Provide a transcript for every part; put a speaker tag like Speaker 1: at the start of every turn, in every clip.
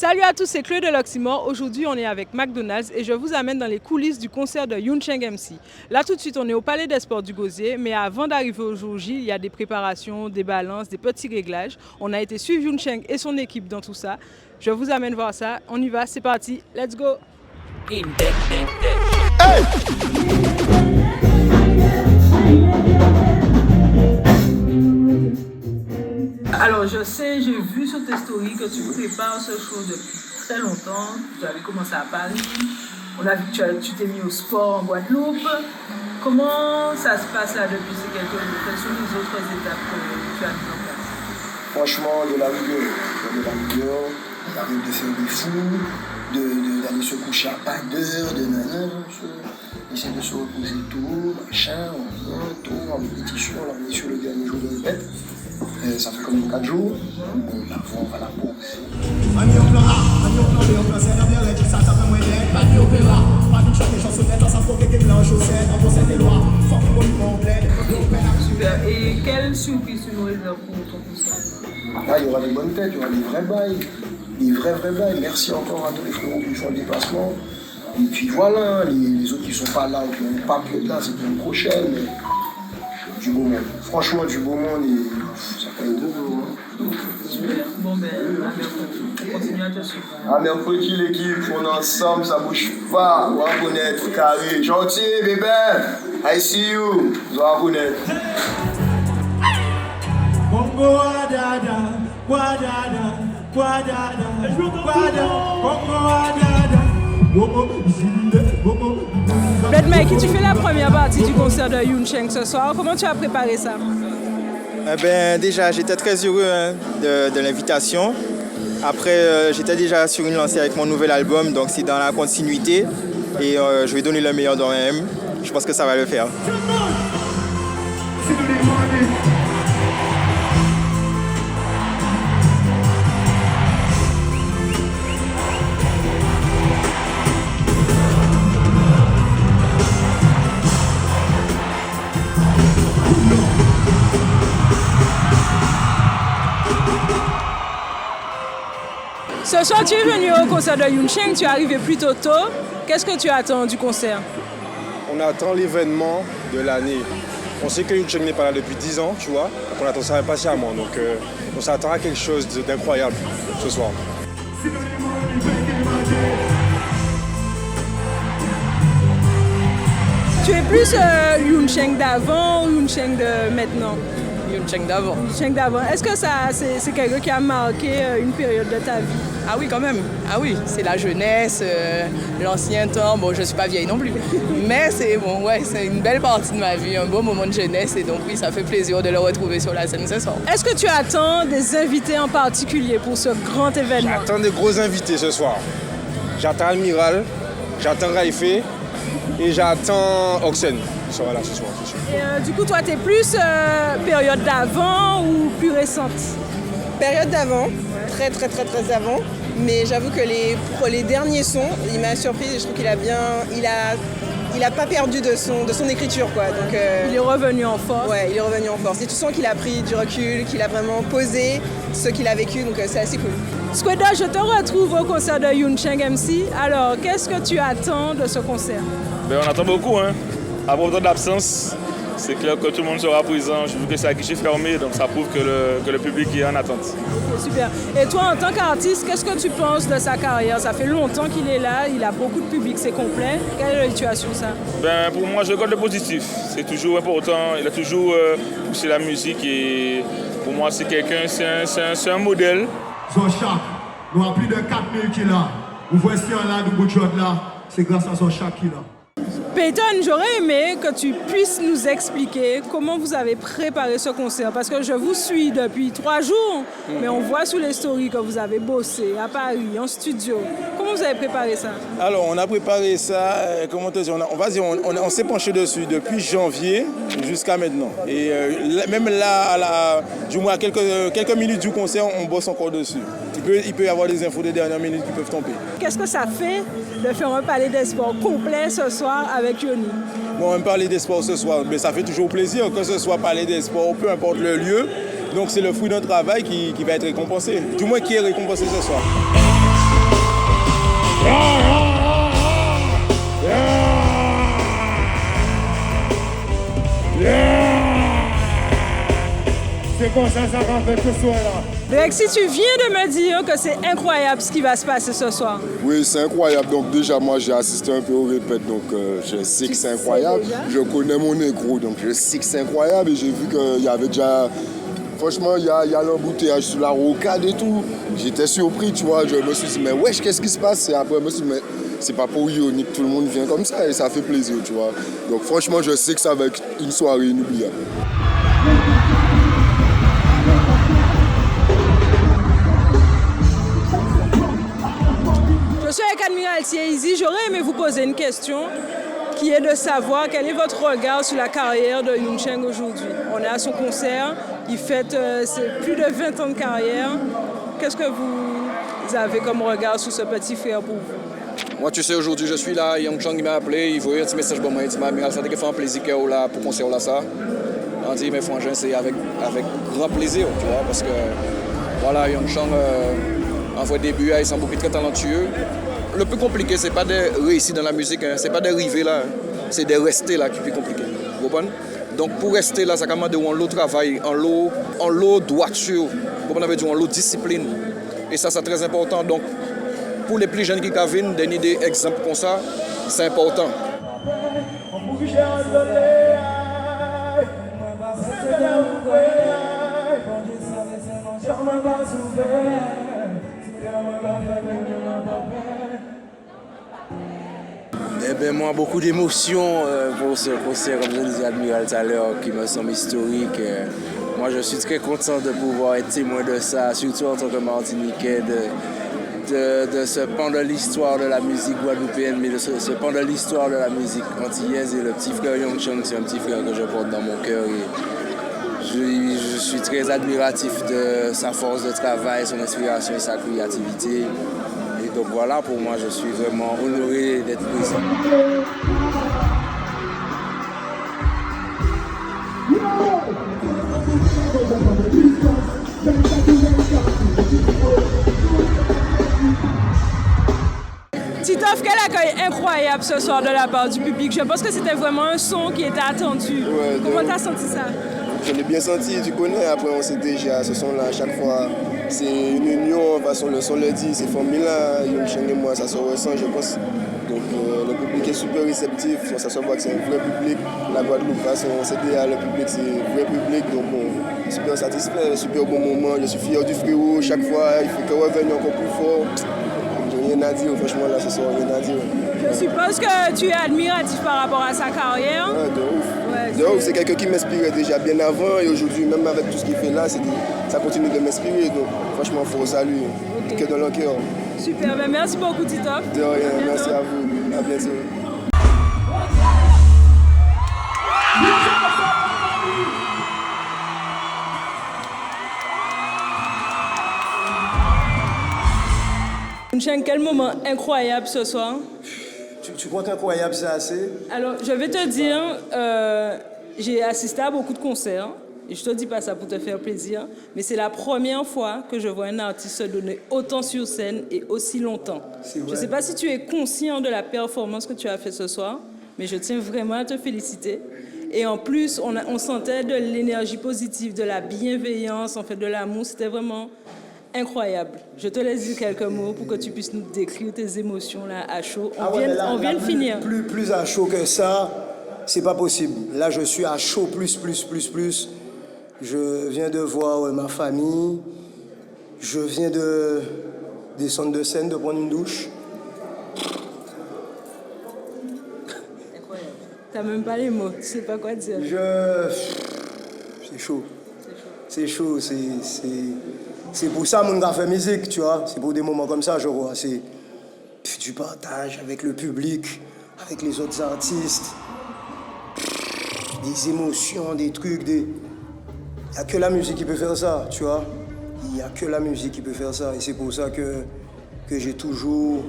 Speaker 1: Salut à tous, c'est Chloé de l'Oxymore. Aujourd'hui, on est avec McDonald's et je vous amène dans les coulisses du concert de Yoon Chang MC. Là, tout de suite, on est au Palais des Sports du Gosier, mais avant d'arriver au jour J, il y a des préparations, des balances, des petits réglages. On a été suivre Yoon Chang et son équipe dans tout ça. Je vous amène voir ça. On y va, c'est parti. Let's go! Hey! Alors, je sais, j'ai vu sur tes stories que tu prépares ce show depuis très longtemps. Tu avais commencé à Paris. On a vu que tu t'es mis au sport en Guadeloupe. Comment ça se passe là depuis ces quelques jours? Quelles sont les autres étapes que tu as mises en place?
Speaker 2: Franchement, de la rigueur, d'arrêter de faire des fous, d'aller se coucher à pas d'heure, de nanana, essayer de se reposer tôt, machin, on vient tôt, en répétition, on est sur le dernier jour de répète. Ça fait comme 4 jours, bon, là, on va la pause.
Speaker 1: Super. Et quelle surprise tu nous réserves pour ton concert?
Speaker 2: Là, il y aura des bonnes têtes, il y aura des vrais bails, des vrais bails. Merci encore à tous les frérots qui font le déplacement. Et puis voilà, les autres qui ne sont pas là ou qui n'ont pas pu être là, c'est pour une prochaine. Du beau monde. Franchement, du beau monde et ça fait un gros boulot.
Speaker 1: Super. Bon, ben, à mercredi. Continue à te suivre.
Speaker 2: À mercredi, l'équipe, on est ensemble, ça bouge pas. On va connaître, carré. Gentil, bébé. I see you. On va connaître.
Speaker 3: Bongo Adada, Guadada, Guadada, Guadada, Bongo Adada, Bongo Zinde, Bongo.
Speaker 1: Blood Mikey, tu fais la première partie du concert de Yoon Chang ce soir. Comment tu as préparé ça?
Speaker 4: Déjà, j'étais très heureux de l'invitation. Après, j'étais déjà sur une lancée avec mon nouvel album, donc c'est dans la continuité. Et je vais donner le meilleur de moi-même. Je pense que ça va le faire.
Speaker 1: Ce soir, tu es venu au concert de Yoon Chang, tu es arrivé plutôt tôt. Qu'est-ce que tu attends du concert?
Speaker 5: On attend l'événement de l'année. On sait que Yoon Chang n'est pas là depuis 10 ans, tu vois. Donc on attend ça impatiemment. Donc on s'attend à quelque chose d'incroyable ce soir.
Speaker 1: Tu es plus Yoon Chang d'avant ou Yoon Chang de maintenant?
Speaker 6: Yoon Chang d'avant.
Speaker 1: Yoon Chang d'avant. Est-ce que c'est quelqu'un qui a marqué une période de ta vie?
Speaker 6: Ah oui, quand même. Ah oui, c'est la jeunesse, l'ancien temps. Bon, je ne suis pas vieille non plus. Mais c'est bon, ouais, c'est une belle partie de ma vie, un beau moment de jeunesse. Et donc oui, ça fait plaisir de le retrouver sur la scène ce soir.
Speaker 1: Est-ce que tu attends des invités en particulier pour ce grand événement?
Speaker 5: J'attends des gros invités ce soir. J'attends Admiral, j'attends Raifé et j'attends Oxen. Ils seront là ce soir, c'est sûr.
Speaker 1: Et, du coup, toi, tu es plus période d'avant ou plus récente?
Speaker 7: Période d'avant, très avant. Mais j'avoue que les derniers sons, il m'a surpris et je trouve qu'il a bien, il a pas perdu de son écriture quoi. Donc
Speaker 1: il est revenu en force.
Speaker 7: Ouais, il est revenu en force. Et tu sens qu'il a pris du recul, qu'il a vraiment posé ce qu'il a vécu, donc c'est assez cool.
Speaker 1: Squidda, je te retrouve au concert de Yoon Chang MC. Alors, qu'est-ce que tu attends de ce concert?
Speaker 8: On attend beaucoup, hein. À propos de l'absence, c'est clair que tout le monde sera présent. Je veux que c'est à guichet fermé, donc ça prouve que le public est en attente.
Speaker 1: Okay, super. Et toi, en tant qu'artiste, qu'est-ce que tu penses de sa carrière? Ça fait longtemps qu'il est là, il a beaucoup de public, c'est complet. Quelle est tu as sur ça?
Speaker 8: Pour moi, je regarde le positif. C'est toujours important. Il a toujours poussé la musique et pour moi, c'est quelqu'un, c'est un modèle.
Speaker 3: Son chac, nous avons plus de 4000 qui là. Vous voyez si on a de bout de là, c'est grâce à son chac qui là.
Speaker 1: Peyton, j'aurais aimé que tu puisses nous expliquer comment vous avez préparé ce concert, parce que je vous suis depuis 3 jours, mais on voit sous les stories que vous avez bossé à Paris, en studio. Comment vous avez préparé ça?
Speaker 5: Alors, on a préparé ça, comment te dire, on s'est penché dessus depuis janvier jusqu'à maintenant. Et même là, du moins à quelques minutes du concert, on bosse encore dessus. Il peut y avoir des infos de dernière minute qui peuvent tomber.
Speaker 1: Qu'est-ce que ça fait de faire un Palais des Sports complet ce soir avec Yoni?
Speaker 5: Bon, on Palais des Sports ce soir, mais ça fait toujours plaisir que ce soit Palais des Sports, peu importe le lieu. Donc c'est le fruit d'un travail qui va être récompensé, du moins qui est récompensé ce soir.
Speaker 3: C'est comme ça va faire ce soir-là.
Speaker 1: Greg, si tu viens de me dire que c'est incroyable ce qui va se passer ce soir.
Speaker 9: Oui, c'est incroyable. Donc déjà, moi, j'ai assisté un peu au répète, donc je sais que c'est incroyable. Je connais mon négro, donc je sais que c'est incroyable. Et j'ai vu qu'il y avait déjà... Franchement, il y a l'embouteillage sur la rocade et tout. J'étais surpris, tu vois. Je me suis dit, mais wesh, qu'est-ce qui se passe? Et après, je me suis dit, mais c'est pas pour Ionique, tout le monde vient comme ça et ça fait plaisir, tu vois. Donc franchement, je sais que ça va être une soirée inoubliable.
Speaker 1: Je suis avec Admiralty Easy. J'aurais aimé vous poser une question qui est de savoir quel est votre regard sur la carrière de Yoon Cheng aujourd'hui. On est à son concert, il fête plus de 20 ans de carrière. Qu'est-ce que vous avez comme regard sur ce petit frère pour vous?
Speaker 10: Moi, tu sais, aujourd'hui, je suis là, Yoon Cheng m'a appelé, il voulait un petit message pour moi, il m'a dit, ça fait un plaisir qu'il est là pour concert là, ça. On dit, mes frangins, c'est avec grand plaisir, tu vois, parce que, voilà, Yoon Cheng, en vrai début, il semble beaucoup très talentueux. Le plus compliqué, c'est pas de réussir dans la musique, hein. C'est pas d'arriver là, hein. C'est de rester là qui est plus compliqué. Vous comprenez? Donc pour rester là, ça commande un lot travail, un lot droiture, un lot discipline. Et ça, c'est très important. Donc pour les plus jeunes qui viennent, donner des exemples comme ça, c'est important.
Speaker 11: Eh bien, moi, beaucoup d'émotions pour ce concert, comme je disais à Admiral tout à l'heure, qui me semble historique. Moi, je suis très content de pouvoir être témoin de ça, surtout en tant que Martiniquais, de ce pan de l'histoire de la musique guadeloupéenne, mais de ce pan de l'histoire de la musique antillaise. Et le petit frère Yoon Cheng, c'est un petit frère que je porte dans mon cœur. Je suis très admiratif de sa force de travail, son inspiration et sa créativité. Et donc voilà, pour moi, je suis vraiment honoré d'être présent.
Speaker 1: Titoff, quel accueil incroyable ce soir de la part du public. Je pense que c'était vraiment un son qui était attendu.
Speaker 12: Ouais,
Speaker 1: comment tu as senti ça?
Speaker 12: Je l'ai bien senti, tu connais, après on sait déjà, ce son-là, à chaque fois, c'est une union, de toute façon le son le dit, c'est formidable, Yoon Cheng et moi, ça se ressent, je pense. Donc le public est super réceptif, ça se voit que c'est un vrai public. La Guadeloupe, de toute façon, on sait déjà, le public, c'est un vrai public, donc bon, super satisfait, super bon moment, je suis fier du frérot, chaque fois, il faut que revenir encore plus fort. J'ai rien à dire, franchement, là, ce soir, rien à dire.
Speaker 1: Je suppose que tu es admiratif par rapport à sa carrière.
Speaker 12: Ouais, de ouf. Ouais, de ouf, c'est quelqu'un qui m'inspirait déjà bien avant et aujourd'hui, même avec tout ce qu'il fait là, ça continue de m'inspirer. Donc, franchement, il faut saluer. Okay. Que dans le cœur.
Speaker 1: Super, ben merci beaucoup, Titoff.
Speaker 12: De rien, merci à vous. À bientôt.
Speaker 1: Yoon Cheng, quel moment incroyable ce soir.
Speaker 2: Tu comptes incroyable, c'est assez?
Speaker 1: Alors, je vais te dire, j'ai assisté à beaucoup de concerts. Et je te dis pas ça pour te faire plaisir, mais c'est la première fois que je vois un artiste se donner autant sur scène et aussi longtemps. Je ne sais pas si tu es conscient de la performance que tu as fait ce soir, mais je tiens vraiment à te féliciter. Et en plus, on sentait de l'énergie positive, de la bienveillance, en fait, de l'amour. C'était vraiment incroyable. Je te laisse dire quelques mots pour que tu puisses nous décrire tes émotions là à chaud. On vient de finir.
Speaker 2: Plus à chaud que ça, c'est pas possible. Là, je suis à chaud plus. Je viens de voir ma famille. Je viens de descendre de scène, de prendre une douche.
Speaker 1: Incroyable. T'as même pas les mots, tu sais pas quoi dire.
Speaker 2: C'est chaud. C'est chaud, c'est pour ça mon gars fait musique, tu vois. C'est pour des moments comme ça, je vois. C'est du partage avec le public, avec les autres artistes. Des émotions, des trucs, Il n'y a que la musique qui peut faire ça, tu vois. Il n'y a que la musique qui peut faire ça. Et c'est pour ça que j'ai toujours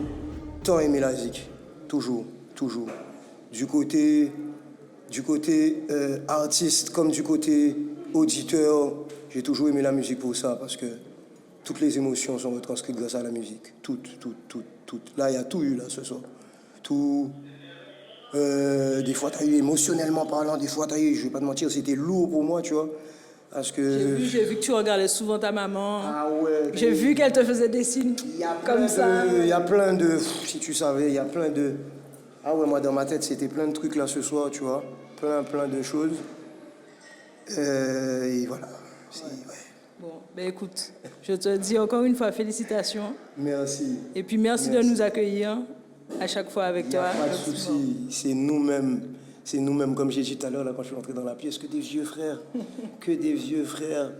Speaker 2: tant aimé la musique. Toujours. Du côté artiste comme du côté auditeur, j'ai toujours aimé la musique pour ça. Parce que toutes les émotions sont retranscrites grâce à la musique. Toutes. Là, il y a tout eu, là, ce soir. Tout. Des fois, tu as eu émotionnellement parlant, des fois, tu as eu, je vais pas te mentir, c'était lourd pour moi, tu vois. Parce que...
Speaker 1: J'ai vu que tu regardais souvent ta maman.
Speaker 2: Ah ouais.
Speaker 1: J'ai vu qu'elle te faisait des signes comme ça.
Speaker 2: Il y a plein de... Si tu savais, il y a plein de... Ah ouais, moi dans ma tête, c'était plein de trucs là ce soir, tu vois. Plein de choses. Et voilà. Ouais.
Speaker 1: Bon, ben écoute, je te dis encore une fois félicitations.
Speaker 2: Merci.
Speaker 1: Et puis merci de nous accueillir à chaque fois avec toi.
Speaker 2: Pas de souci. C'est nous-mêmes, comme j'ai dit tout à l'heure, là, quand je suis rentré dans la pièce, que des vieux frères. Que des vieux frères.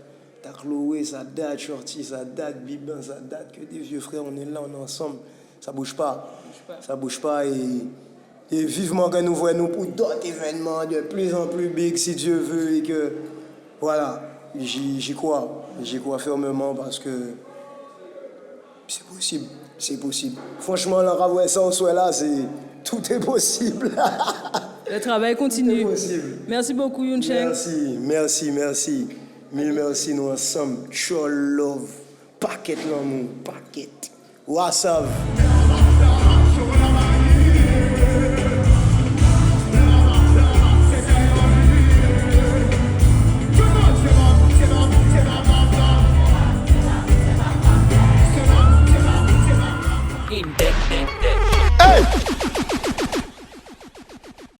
Speaker 2: T'as Chloé, ça date, Shorty, ça date, Bibin, ça date. Que des vieux frères, on est là, on est ensemble. Ça bouge pas. Ça bouge pas. Et vivement que nous voyons pour d'autres événements de plus en plus big, si Dieu veut. Et que, voilà, j'y crois. J'y crois fermement parce que c'est possible. C'est possible. Franchement, là, ouais, ça, on soit là, tout est possible.
Speaker 1: Le travail continue. Merci beaucoup, Yuncheng.
Speaker 2: Merci. Mille merci, nous ensemble. Chol love. Paquet l'amour, paquet. WhatsApp.